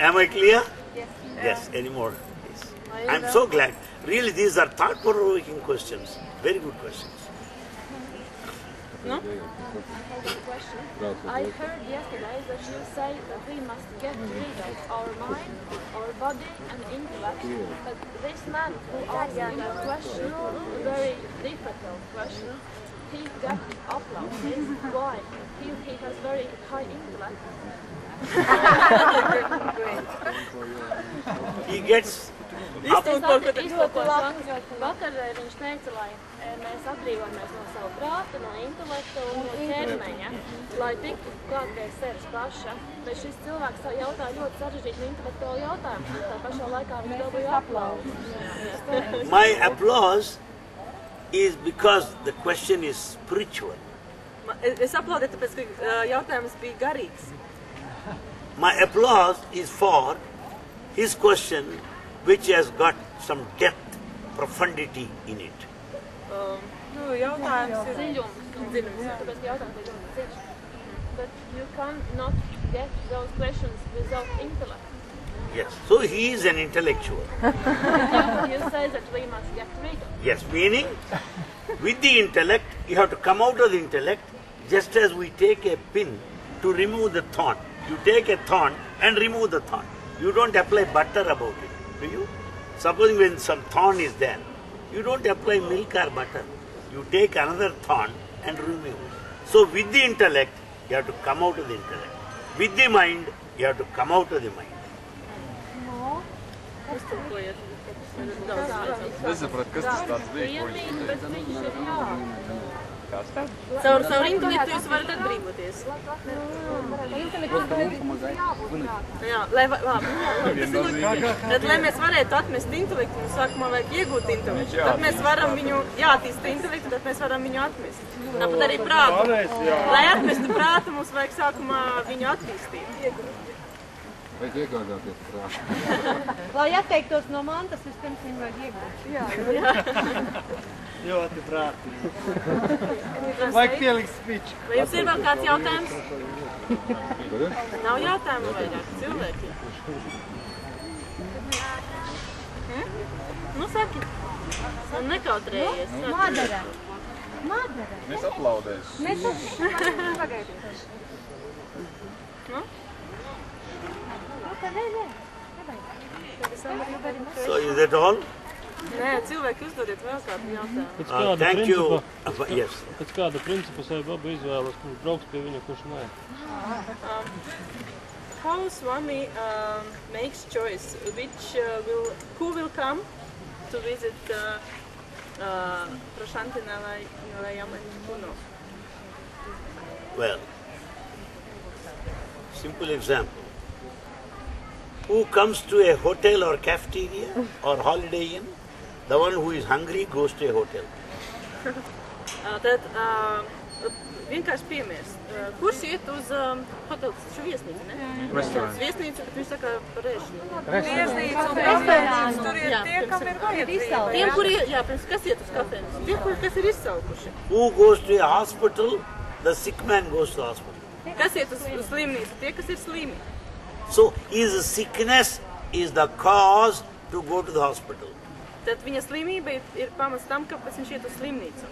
Am I clear? Yes. Any more? Yes. I'm so glad. Really, these are thought-provoking questions. Very good questions. No? I heard yesterday that you say that we must get rid of our mind, our body and intellect. But this man who asked me that question, a very difficult question, he got applause. Why? He has very high intellect. He gets Vakar viņš teica, lai mēs atbrīvojamies no savu prāta, no intelekta un no ķermeņa, lai tiktu klāt pie sevis paša. Bet šis cilvēks jautāja ļoti sarežģītu intelektuālu jautājumu, tā pašā laikā viņš dabūja aplausu. My applause is because the question is spiritual. Es aplaudēju, tāpēc, ka jautājums bija garīgs. My applause is for his question, which has got some depth, profundity in it. Jautājums ir dziļums. Tāpēc, ka jautājums ir ļoti dziļš. But you cannot get those questions without intellect. Yes, so he is an intellectual. You say that we must get rid of. Yes, meaning with the intellect, you have to come out of the intellect, just as we take a pin to remove the thorn. You take a thorn and remove the thorn. You don't apply butter about it, do you? Supposing when some thorn is there, you don't apply milk or butter. You take another thorn and remove it. So with the intellect, you have to come out of the intellect. With the mind, you have to come out of the mind. Nesapratu, kas tas tāds bija, ko viņš Caur intelektu jūs varat atbrīvoties. Jā, lai mēs varētu atmest intelektu, mums sākumā vajag iegūt intelektu. Tad mēs varam viņu, jātīst intelektu, tad mēs varam viņu atmest. Tāpat arī prātu. Lai atmestu prātu, mums vajag sākumā viņu attīstīt. Vajag iegādāties prātu. Lai atteiktos no mantas, vispirms viņu vajag iegūt. Jā. Ļoti prātīgi. Vajag pielikt spiču. Vai jums ir vēl kāds jautājums? Nav jautājumu vairāk cilvēki. Nu, saki. Nekautrējies. Madara. Mēs aplaudēsim. Pagaidiet. Nu? So is that all? Nē, cilvēki uzdodiet vēl kādu jautājumu. Thank you. Yes. Pēc kāda principa Sai Baba izvēlas, kurš brauks pie viņa, kurš nē? How Swami makes choice, who will come to visit Prashanti Nilayam and Puno? Well, simple example. Who comes to a hotel or cafeteria or holiday inn? The one who is hungry goes to a hotel. Tad vienkārši piemērs. Kurš iet uz hotels? Šo viesnīcu, ne? Restorāns. Viesnīcu, bet viņš saka par ēšanu. Viesnīca un restorāns. Tur ir tie, kam ir vajadzība. Tiem, kuri, jā, pirms kas iet uz kafēnus? Tiem, kas ir izsaukuši. Who goes to a hospital? The sick man goes to the hospital. Kas iet uz slimnīcu? Tie, kas ir slimi. So his sickness is the cause to go to the hospital. Tad viņa slimība ir pamats tam, kāpēc viņš iet uz slimnīcu.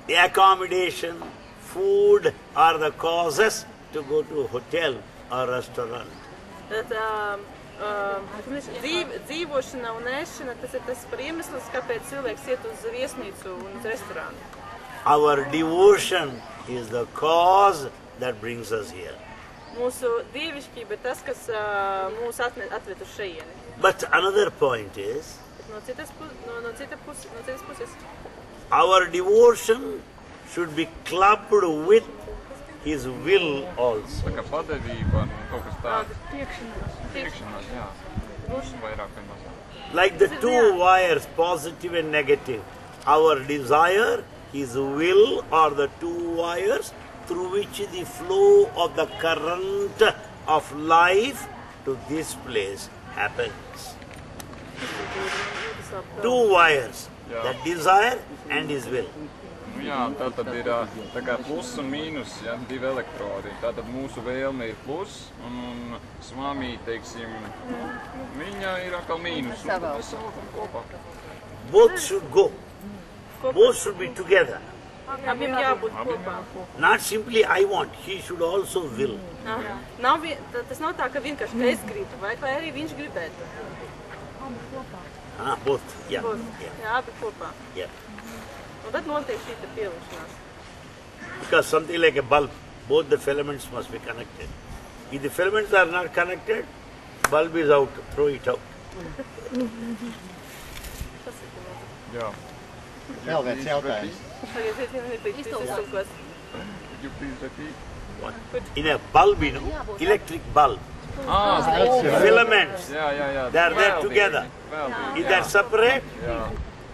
The accommodation, food are the causes to go to a hotel or restaurant. Tad dzīvošana un ēšana, tas ir tas iemesls, kāpēc cilvēks iet uz viesnīcu un uz restorānu. Our devotion is the cause that brings us here. Mūsu dievišķība ir tas, kas mūs atved uz šejieni. But another point is, No citas puses. our devotion should be clubbed with his will also. Tā kā padevība un kaut kas tāds. Tiekšanās, jā. Vairāk vai mazāk. Like the two wires, positive and negative. Our desire, his will, are the two wires through which the flow of the current of life to this place happens. Two wires, the desire and his will. Jā, tā tad ir tā kā plus un mīnus, ja, divi elektrodi. Tātad mūsu vēlme ir plus un Swami, teiksim, viņa ir atkal mīnus. Un tad mēs salikam kopā. Both should go. Both should be together. Abiem jābūt kopā. Not simply I want, he should also will. Tas nav tā, ka vienkārši es gribu, vai arī viņš gribētu. Both, yeah. Both. Yeah. Jā, abi kopā. Yeah. Un tad notiek šī pielūšanās. Because something like a bulb, both the filaments must be connected. If the filaments are not connected, bulb is out, throw it out. Jā. Vēl viens jautājums. In a bulb, you know, electric bulb, filaments, they are there together. If they are separate,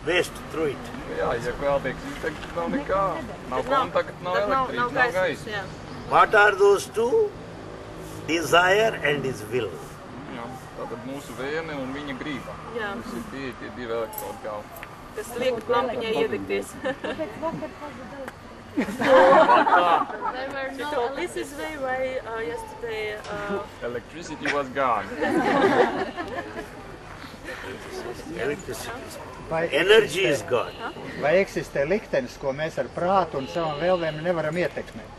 waste through it. What are those two? Desire and his will. Tātad mūsu vēlme un viņa grība. Tas ir tie divi elektrodi galvi. Kas liek lampiņai iedegties. This is why yesterday electricity was gone. Energy is gone. Vai eksistē liktenis, ko mēs ar prātu un savam vēlmēm nevaram ietekmēt?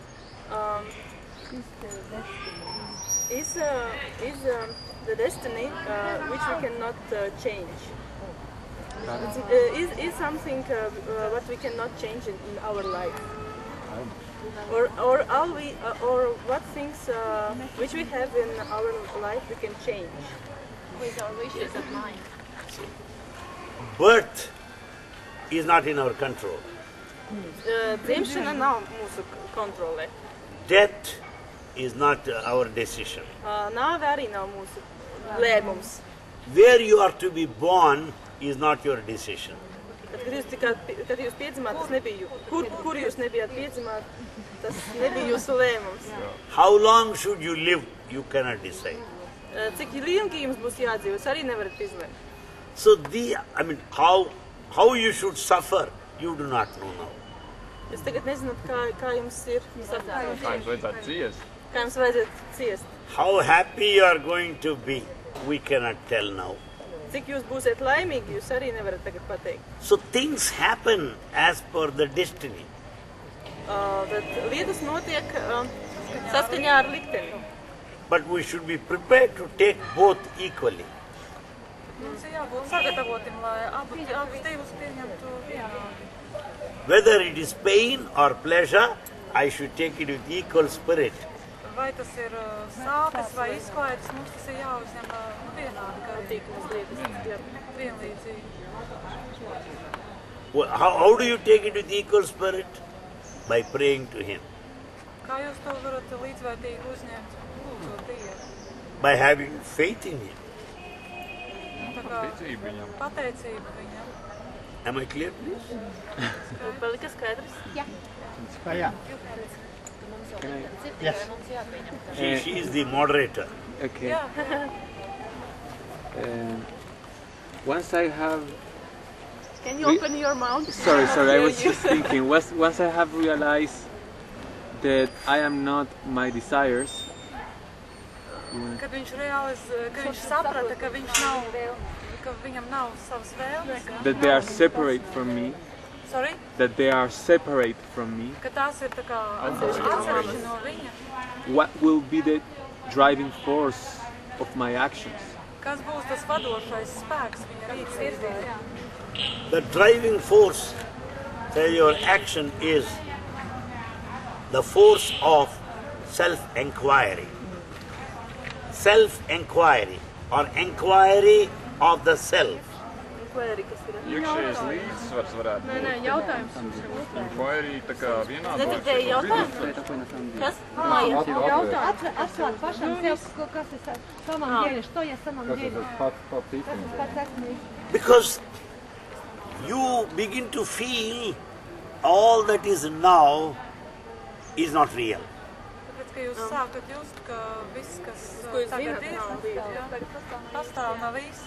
Is the destiny which we cannot change. Is something what we cannot change in our life, or what things which we have in our life we can change with our wishes of mind. Birth is not in our control. Dzimšana nav mūsu kontrolē. Death is not our decision. Nāve arī nav mūsu lēmums. Where you are to be born is not your decision. Kad jūs piedzimāt, tas nebija kur jūs nebijāt piedzimāt, tas nebija jūsu lēmums. How long should you live, you cannot decide. Cik ilgi jums būs jādzīvo, jūs arī nevarat izlemt. So how you should suffer, you do not know now. Jūs tagad nezināt, kā jums ir Kā jums vajadzētu ciest. Kā jums vajadzētu ciest. How happy you are going to be, we cannot tell now. Cik jūs būsiet laimīgi, jūs arī nevarat tagad pateikt. So things happen as per the destiny. Tad lietas notiek saskaņā ar likteni. But we should be prepared to take both equally. Mums ir jābūt sagatavotim, lai abus divus pieņemtu vienādi. Whether it is pain or pleasure, I should take it with equal spirit. Vai tas ir sāpes vai izklaides, mums tas ir jāuzņem vienādi, kā vienlīdzīgi. How do you take it with equal spirit? By praying to him. Kā jūs to varat līdzvērtīgi uzņemt, lūdzot Dievu? By having faith in him. Pateicība viņam. Am I clear, please? Palika skaidrs? Jā. Yes. She is the moderator. Okay. Once I have... Can you open your mouth? Sorry, I was just thinking. Once I have realized that I am not my desires, Kad viņš saprata, ka viņam nav savas vēlmes. That they are separate from me. Sorry? That they are separate from me. Ka tās ir tā kā atsevišķi no viņa. What will be the driving force of my actions? Kas būs tas vadošais spēks viņa rīcībā? The driving force for your action is the force of self-enquiry. Self-enquiry or enquiry of the self. Iekšējais līdzsvars varētu būt. Nē, jautājums. Inquiry tā kā vienādā. Netikai jautājums? Kas? Atklāt pašam sev, kas ir samam деле, что я самом деле. Because you begin to feel all that is now is not real. Tāpēc, ka jūs sākat just, ka viss, kas tagad ir, pastāv nav viss.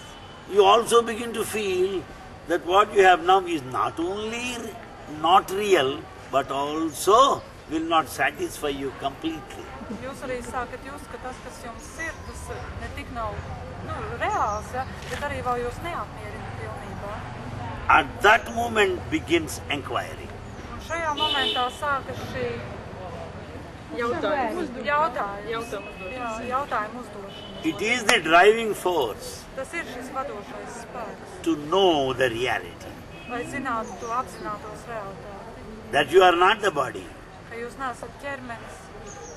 You also begin to feel that what you have now is not only not real, but also will not satisfy you completely. Jūs arī sākat just, ka tas, kas jums ir, tas ne tik nav reāls, ja, bet arī vēl jūs neapmierina pilnībā. At that moment begins enquiry. Un šajā momentā sākas šī jautājumu uzdošana. It is the driving force Tas ir šis vadošais spēks, to know the reality. lai zinātu to apzinātos realitāti. That you are not the body Ka jūs neesat ķermenis,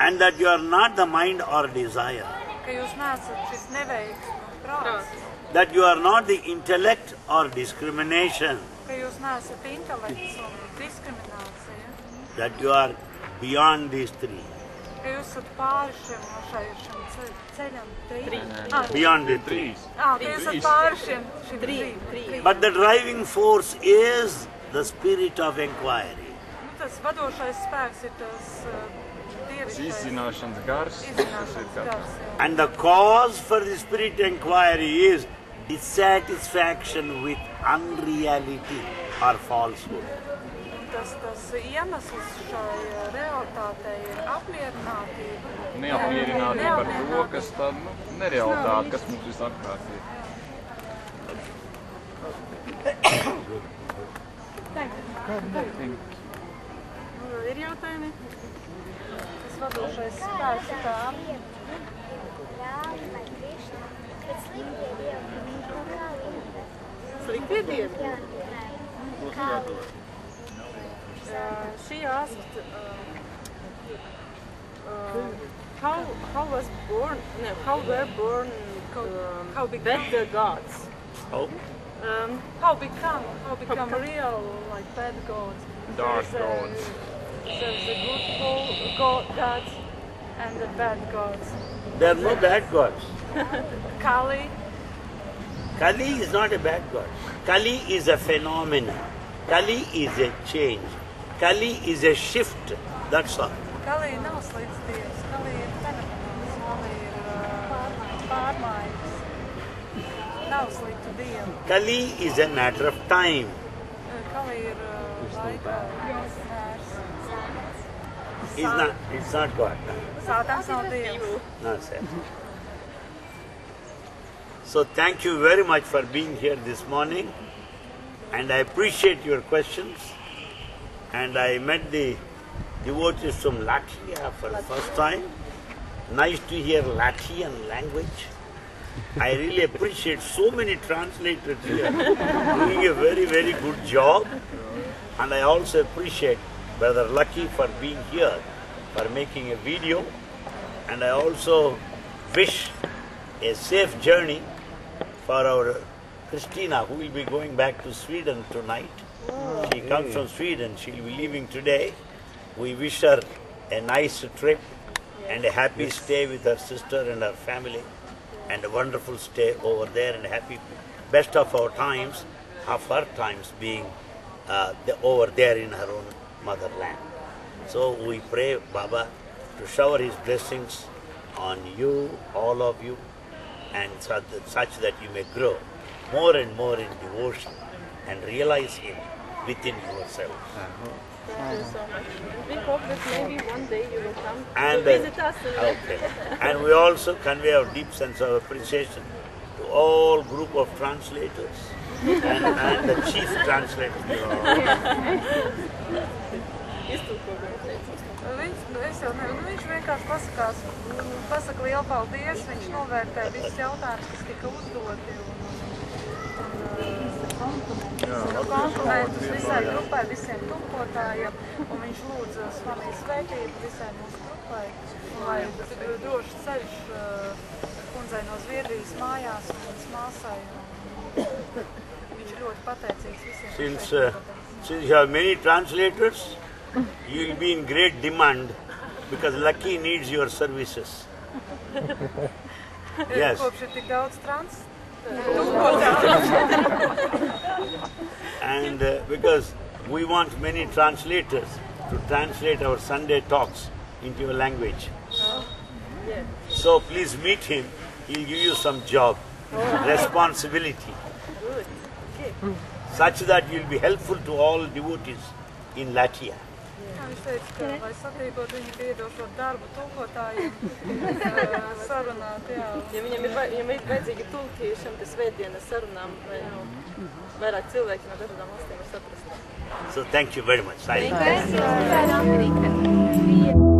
and that you are not the mind or desire. ka jūs neesat šis neveiksmes prāts, That you are not the intellect or discrimination. ka jūs neesat intelekts un diskriminācija, that you are beyond these three. ka jūs esat pāri šim ceļam Beyond the three. ka jūs esat pāri šim trim. But the driving force is the spirit of inquiry. Tas vadošais spēks ir tas Izzināšanas gars. And the cause for the spirit inquiry is dissatisfaction with unreality or falsehood. Tas iemesls šai realitātei ir apmierinātība. Neapmierinātība par to, kas tad nerealitāte, kas mums visapkārt ir. Ir jautājumi? Tas vadošais spēks ir tā. Sliktie dievi? She asked how were born bad gods? How become real like bad gods? Dark gods. There's a good god and the bad gods. There are no bad gods. Kali. Kali is not a bad god. Kali is a phenomenon. Kali is a change. Kali is a shift. That's all. Kali nav slikts dievs. Kali ir fenomens. Kali ir pārmaiņas. Nav sliktu dievu. Kali is a matter of time. Kali ir laika mērs. It's not God. Sātans nav dievs. No, sir. So thank you very much for being here this morning, and I appreciate your questions. And I met the devotees from Latvia for the first time. Nice to hear Latvian language. I really appreciate so many translators here doing a very, very good job. And I also appreciate Brother Lucky for being here, for making a video. And I also wish a safe journey for our Christina, who will be going back to Sweden tonight. She comes from Sweden. She will be leaving today. We wish her a nice trip and a happy stay with her sister and her family, and a wonderful stay over there, and happy best of our times, of her times being over there in her own motherland. So we pray Baba to shower his blessings on you, all of you, and such that you may grow more and more in devotion and realize him within yourself. Thank you so much. We hope that maybe one day you will come And to visit us. okay. And we also convey our deep sense of appreciation to all group of translators and the chief translator. Viņš vienkārši pasaka lielu paldies, viņš novērtē visus jautājumus, kas tika uzdoti un komplimentus visai grupai, visiem tulkotājiem, un viņš lūdz Swami svētību visai mūsu grupai, un lai drošs ceļš kundzei no Zviedrijas mājās un viņas māsai. Viņš ļoti pateicīgs visiem. Since you have many translators, you will be in great demand because Lucky needs your services. Yes. Kopš ir tik daudz And because we want many translators to translate our Sunday talks into your language. So please meet him. He'll give you some job, responsibility, such that you'll be helpful to all devotees in Latvia. Viņš teica, ka lai satīkot viņu piedošot darbu tulkotājiem, sarunāt, jā. Ja viņam ir vajadzīgi tulki šiem svētdienas sarunām, vai vairāk cilvēki no dažādām valstīm var saprast. So thank you very much. Thank you.